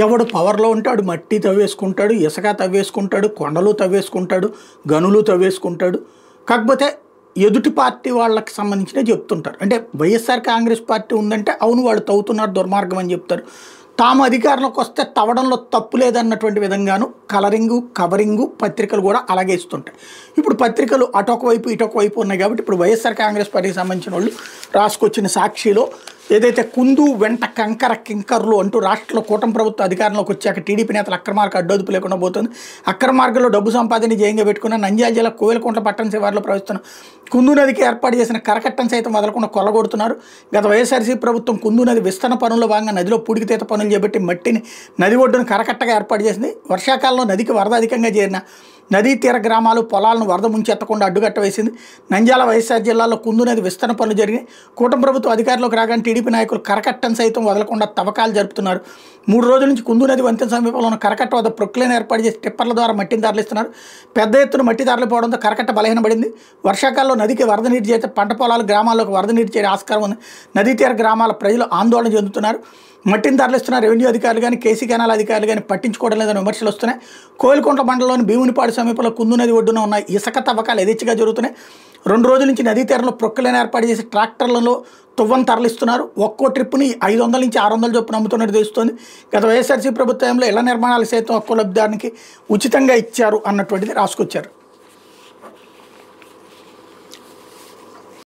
ఎవడు పవర్లో ఉంటే ఆడు మట్టి తవ్వేసుకుంటాడు, ఇసుక తవ్వేసుకుంటాడు, కొండలు తవ్వేసుకుంటాడు, గనులు తవ్వేసుకుంటాడు. కాకపోతే ఎదుటి పార్టీ వాళ్ళకి సంబంధించినవి చెప్తుంటారు. అంటే వైఎస్ఆర్ కాంగ్రెస్ పార్టీ ఉందంటే అవును వాళ్ళు తవ్వుతున్నారు దుర్మార్గం అని చెప్తారు. తాము అధికారంలోకి వస్తే తవ్వడంలో తప్పు లేదన్నటువంటి విధంగాను కవరింగు పత్రికలు కూడా అలాగే ఇస్తుంటాయి. ఇప్పుడు పత్రికలు అటొక వైపు ఇటొక వైపు ఉన్నాయి కాబట్టి ఇప్పుడు వైఎస్ఆర్ కాంగ్రెస్ పార్టీకి సంబంధించిన వాళ్ళు రాసుకొచ్చిన సాక్షిలో ఏదైతే కుందు వెంట కంకర కింకర్లు అంటూ రాష్ట్రంలో కూటమి ప్రభుత్వం అధికారంలోకి వచ్చాక టీడీపీ నేతలు అక్రమార్గ అడ్డొదుపు లేకుండా పోతుంది. అక్రమార్గంలో డబ్బు సంపాదన జయంగా పెట్టుకున్న నంద్యాల జిల్లా కోవెలకుంట్ల పట్టణ శివారులో ప్రవహిస్తున్న కుందు నదికి ఏర్పాటు చేసిన కరకట్టను సైతం వదలకుండా కొల్లగొడుతున్నారు. గత వైఎస్ఆర్సీ ప్రభుత్వం కుందు నది విస్తరణ పనుల్లో భాగంగా నదిలో పూడికితీత పనులు చేపట్టి మట్టిని నది ఒడ్డును కరకట్టగా ఏర్పాటు చేసింది. వర్షాకాలంలో నదికి వరద అధికంగా చేరిన నదీ తీర గ్రామాలు పొలాలను వరద ముంచెత్తకుండా అడ్డుగట్ట వేసింది. నంద్యాల వైఎస్ఆర్ జిల్లాలో కుందు నది విస్తరణ పనులు జరిగినాయి. కూటమి ప్రభుత్వం అధికారంలోకి రాగానే టీడీపీ నాయకులు కరకట్టను సైతం వదలకుండా తవ్వకాలు జరుపుతున్నారు. 3 రోజుల నుంచి కుందు నది వంతెన సమీపంలో ఉన్న కరకట్ట వద్ద ప్రొక్లైన్ ఏర్పాటు చేసి టిప్పర్ల ద్వారా మట్టిని తరలిస్తున్నారు. పెద్ద ఎత్తున మట్టి తరలిపోవడంతో కరకట్ట బలహీనపడింది. వర్షాకాలంలో నదికి వరద నీరు చేస్తే పంట పొలాలు గ్రామాల్లోకి వరద నీరు చేరే ఆస్కారం ఉంది. నదీ తీర గ్రామాల ప్రజలు ఆందోళన చెందుతున్నారు. మట్టిని తరలిస్తున్న రెవెన్యూ అధికారులు కానీ కేసీ కెనాల్ అధికారులు కానీ పట్టించుకోవడం లేదని విమర్శలు వస్తున్నాయి. కోవెలకుంట్ల మండలంలోని భీమునిపాడు సమీపంలో కుందు నది ఒడ్డున ఉన్న ఇసుక తవ్వకాలు యథేచ్ఛగా జరుగుతున్నాయి. 2 రోజుల నుంచి నదీ తీరంలో ప్రొక్కలను ఏర్పాటు చేసి ట్రాక్టర్లలో తువ్వను తరలిస్తున్నారు. ఒక్కో ట్రిప్ని 500 నుంచి 600 చొప్పున అమ్ముతున్నట్టు తెలుస్తుంది. గత వైఎస్ఆర్సీ ప్రభుత్వంలో ఇళ్ల నిర్మాణాలు సైతం ఒక్కో లబ్ధిదారునికి ఉచితంగా ఇచ్చారు అన్నటువంటిది రాసుకొచ్చారు.